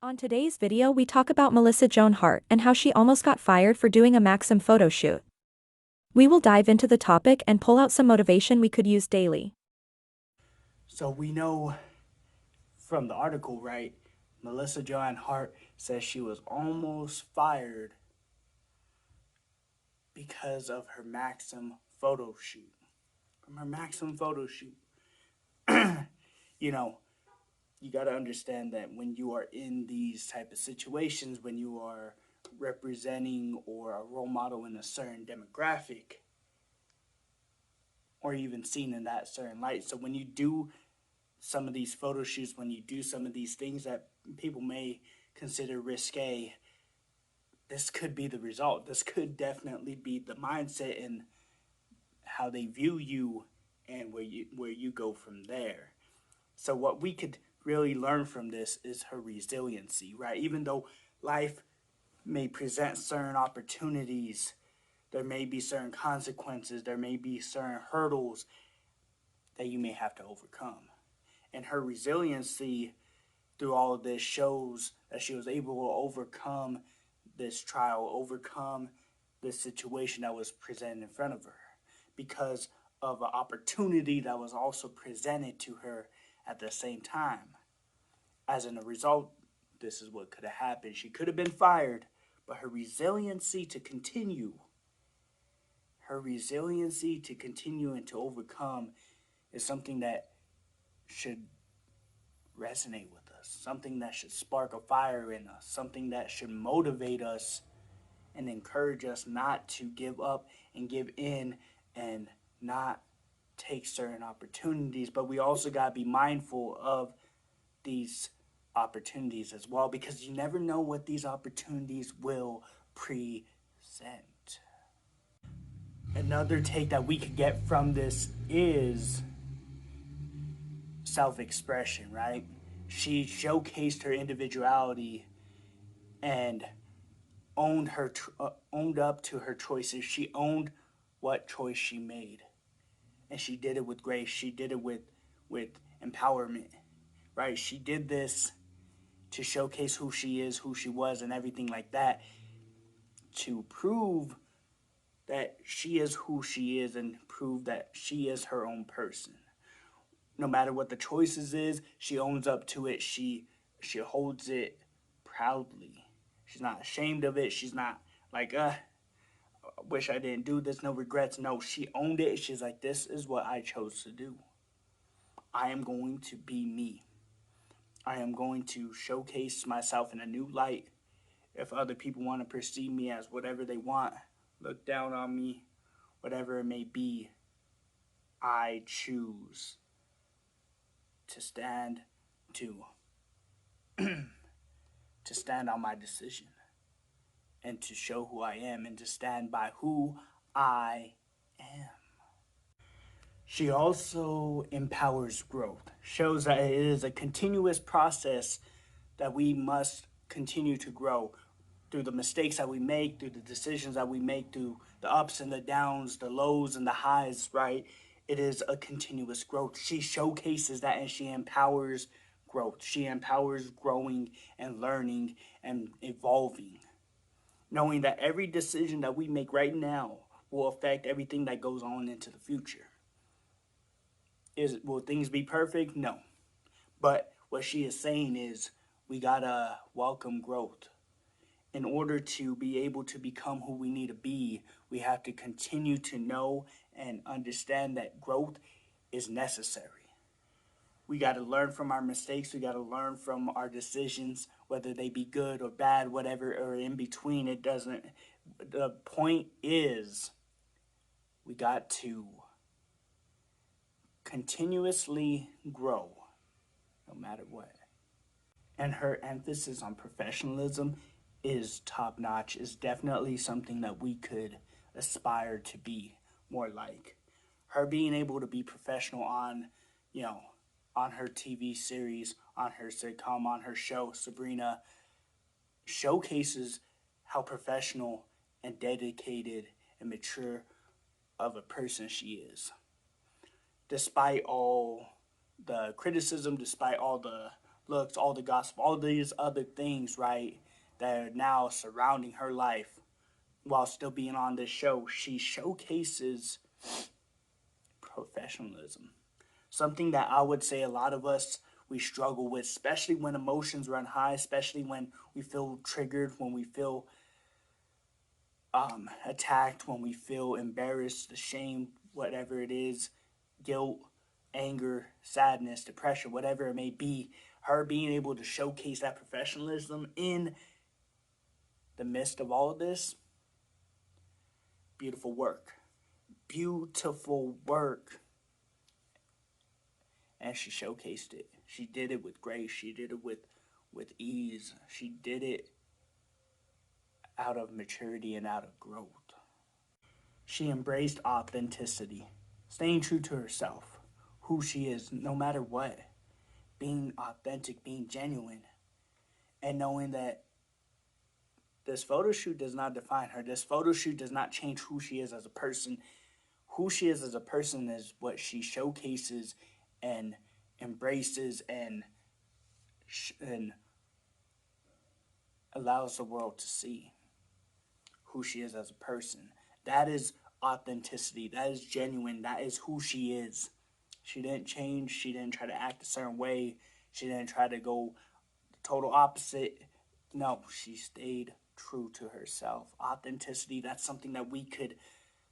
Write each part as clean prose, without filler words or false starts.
On today's video we talk about Joan Hart and how she almost got fired for doing a Maxim photo shoot. We will dive into the topic and pull out some motivation we could use daily. So we know from the article, right, Joan Hart says she was almost fired because of her Maxim photo shoot. From her Maxim photo shoot. You know, you got to understand that when you are in these type of situations, when you are representing or a role model in a certain demographic, or even seen in that certain light. So when you do some of these photo shoots, when you do some of these things that people may consider risque, this could be the result. This could definitely be the mindset and how they view you and where you go from there. So what we could really learn from this is her resiliency, right? Even though life may present certain opportunities, there may be certain consequences, there may be certain hurdles that you may have to overcome. And her resiliency through all of this shows that she was able to overcome this trial, overcome this situation that was presented in front of her because of an opportunity that was also presented to her at the same time. As in a result, this is what could have happened. She could have been fired, but her resiliency to continue and to overcome is something that should resonate with us, something that should spark a fire in us, something that should motivate us and encourage us not to give up and give in and not take certain opportunities. But we also got to be mindful of these opportunities as well, because you never know what these opportunities will present. Another take that we could get from this is self-expression, right? She showcased her individuality and owned up to her choices. She owned what choice she made, and she did it with grace. She did it with empowerment, right? She did this to showcase who she is, who she was, and everything like that, to prove that she is who she is and prove that she is her own person. No matter what the choices is, she owns up to it. She holds it proudly. She's not ashamed of it. She's not like, I wish I didn't do this, no regrets. No, she owned it. She's like, this is what I chose to do. I am going to be me. I am going to showcase myself in a new light. If other people want to perceive me as whatever they want, look down on me, whatever it may be, I choose to stand to stand on my decision and to show who I am and to stand by who I am. She also empowers growth, shows that it is a continuous process that we must continue to grow through the mistakes that we make, through the decisions that we make, through the ups and the downs, the lows and the highs, right? It is a continuous growth. She showcases that and she empowers growth. She empowers growing and learning and evolving, knowing that every decision that we make right now will affect everything that goes on into the future. Will things be perfect? No. But what she is saying is we gotta welcome growth. In order to be able to become who we need to be, we have to continue to know and understand that growth is necessary. We got to learn from our mistakes. We got to learn from our decisions, whether they be good or bad, whatever, or in between. It doesn't. The point is, we got to continuously grow, no matter what. And her emphasis on professionalism is top notch, is definitely something that we could aspire to be more like. Her being able to be professional on, on her TV series, on her sitcom, on her show, Sabrina, showcases how professional and dedicated and mature of a person she is. Despite all the criticism, despite all the looks, all the gossip, all these other things, right, that are now surrounding her life while still being on this show, she showcases professionalism. Something that I would say a lot of us, we struggle with, especially when emotions run high, especially when we feel triggered, when we feel attacked, when we feel embarrassed, ashamed, whatever it is, guilt, anger, sadness, depression, whatever it may be. Her being able to showcase that professionalism in the midst of all of this, beautiful work. Beautiful work. And she showcased it. She did it with grace. She did it with ease. She did it out of maturity and out of growth. She embraced authenticity, staying true to herself, who she is, no matter what. Being authentic, being genuine, and knowing that this photo shoot does not define her. This photo shoot does not change who she is as a person. Who she is as a person is what she showcases and embraces and allows the world to see who she is as a person. That is authenticity. That is genuine. That is who she is. She didn't change. She didn't try to act a certain way. She didn't try to go the total opposite. No, she stayed true to herself. Authenticity, that's something that we could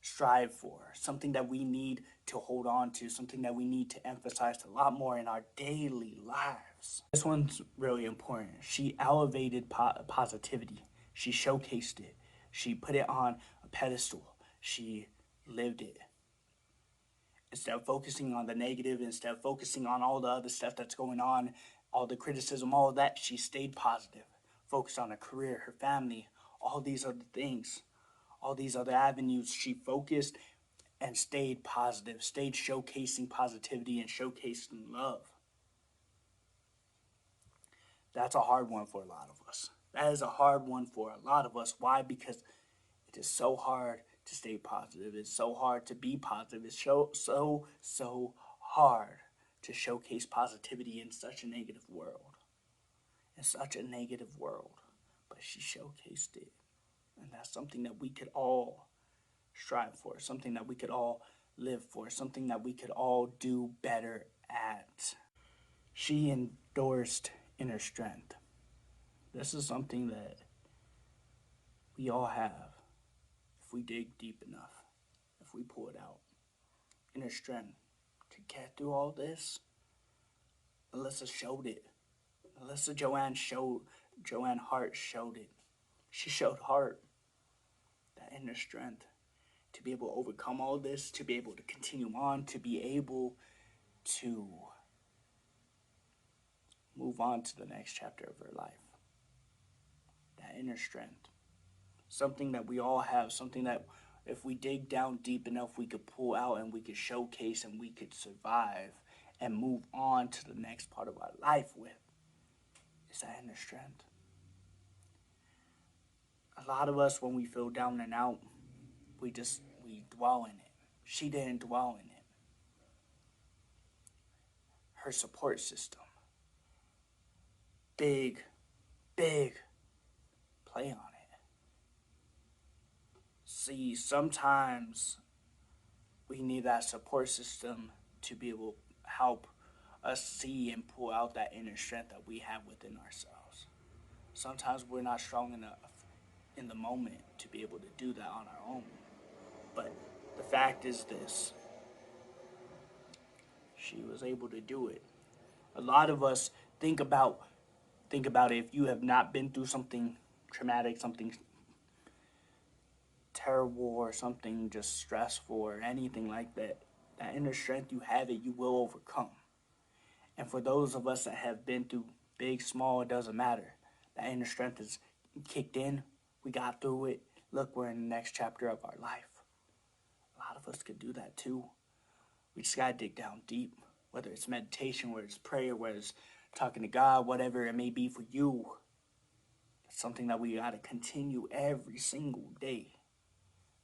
strive for, something that we need to hold on to, something that we need to emphasize a lot more in our daily lives. This one's really important. She elevated positivity. She showcased it. She put it on a pedestal. She lived it. Instead of focusing on the negative, instead of focusing on all the other stuff that's going on, all the criticism, all of that, she stayed positive. Focused on her career, her family, all these other things, all these other avenues. She focused and stayed positive, stayed showcasing positivity and showcasing love. That's a hard one for a lot of us. That is a hard one for a lot of us. Why? Because it is so hard to stay positive. It's so hard to be positive. It's so hard to showcase positivity in such a negative world. In such a negative world. But she showcased it. And that's something that we could all strive for. Something that we could all live for. Something that we could all do better at. She endorsed inner strength. This is something that we all have if we dig deep enough, if we pull it out. Inner strength. To get through all this, Alyssa showed it. Joan Hart showed it. She showed heart, that inner strength, to be able to overcome all this, to be able to continue on, to be able to move on to the next chapter of her life. That inner strength. Something that we all have, something that if we dig down deep enough, we could pull out and we could showcase and we could survive and move on to the next part of our life with. Is that inner strength. A lot of us, when we feel down and out, we dwell in it. She didn't dwell in it. Her support system. Big play on it. See, sometimes we need that support system to be able to help us see and pull out that inner strength that we have within ourselves. Sometimes we're not strong enough in the moment to be able to do that on our own. But the fact is this. She was able to do it. A lot of us think about it, if you have not been through something traumatic, something terrible, or something just stressful or anything like that, that inner strength, you have it, you will overcome. And for those of us that have been through big, small, it doesn't matter. That inner strength is kicked in. We got through it. Look, we're in the next chapter of our life. A lot of us could do that too. We just gotta dig down deep. Whether it's meditation, whether it's prayer, whether it's talking to God, whatever it may be for you. It's something that we gotta continue every single day.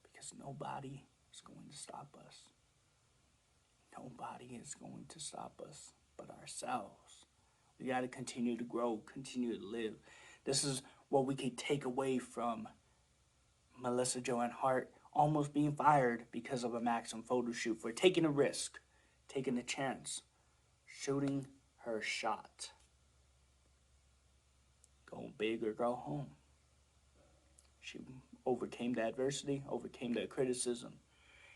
Because nobody is going to stop us. Nobody is going to stop us but ourselves. We got to continue to grow, continue to live. This is what we could take away from Melissa Joan Hart almost being fired because of a Maxim photo shoot for taking a risk, taking a chance, shooting her shot. Go big or go home. She overcame the adversity, overcame the criticism,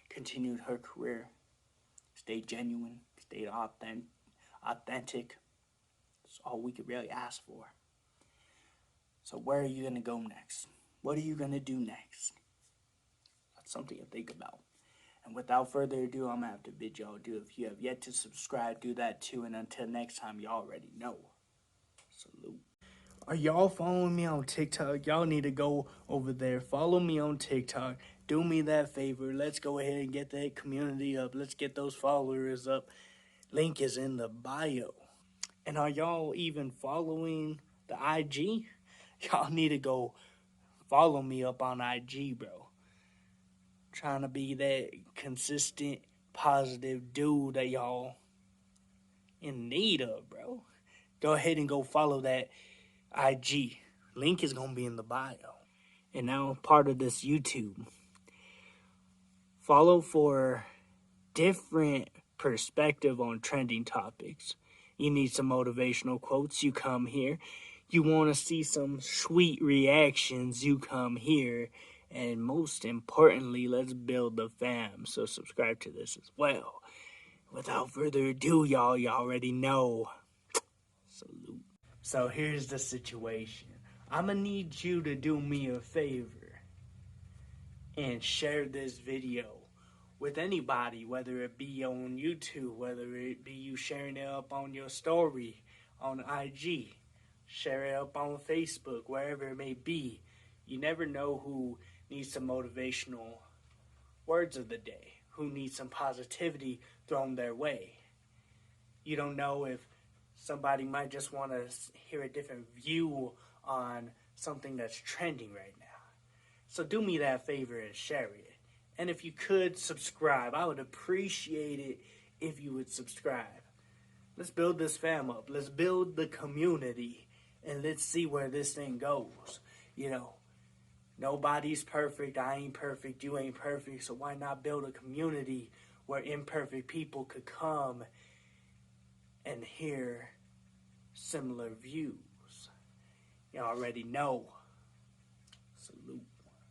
continued her career, stayed genuine, stayed authentic. That's all we could really ask for. So where are you going to go next? What are you going to do next? That's something to think about. And without further ado, I'm going to have to bid y'all adieu. If you have yet to subscribe, do that too. And until next time, you already know. Salute. Are y'all following me on TikTok? Y'all need to go over there. Follow me on TikTok. Do me that favor. Let's go ahead and get that community up. Let's get those followers up. Link is in the bio. And are y'all even following the IG? Y'all need to go follow me up on IG, bro. Trying to be that consistent, positive dude that y'all in need of, bro. Go ahead and go follow that IG. Link is going to be in the bio. And now part of this YouTube. Follow for different perspective on trending topics. You need some motivational quotes, you come here. You want to see some sweet reactions, you come here. And most importantly, let's build the fam. So subscribe to this as well. Without further ado, y'all, you already know. Salute. So here's the situation. I'm going to need you to do me a favor and share this video with anybody, whether it be on YouTube, whether it be you sharing it up on your story on IG, share it up on Facebook, wherever it may be. You never know who needs some motivational words of the day, who needs some positivity thrown their way. You don't know if somebody might just want to hear a different view on something that's trending right now. So do me that favor and share it. And if you could subscribe, I would appreciate it if you would subscribe. Let's build this fam up. Let's build the community. And let's see where this thing goes. You know, nobody's perfect. I ain't perfect. You ain't perfect. So why not build a community where imperfect people could come and hear similar views? You already know. Salute.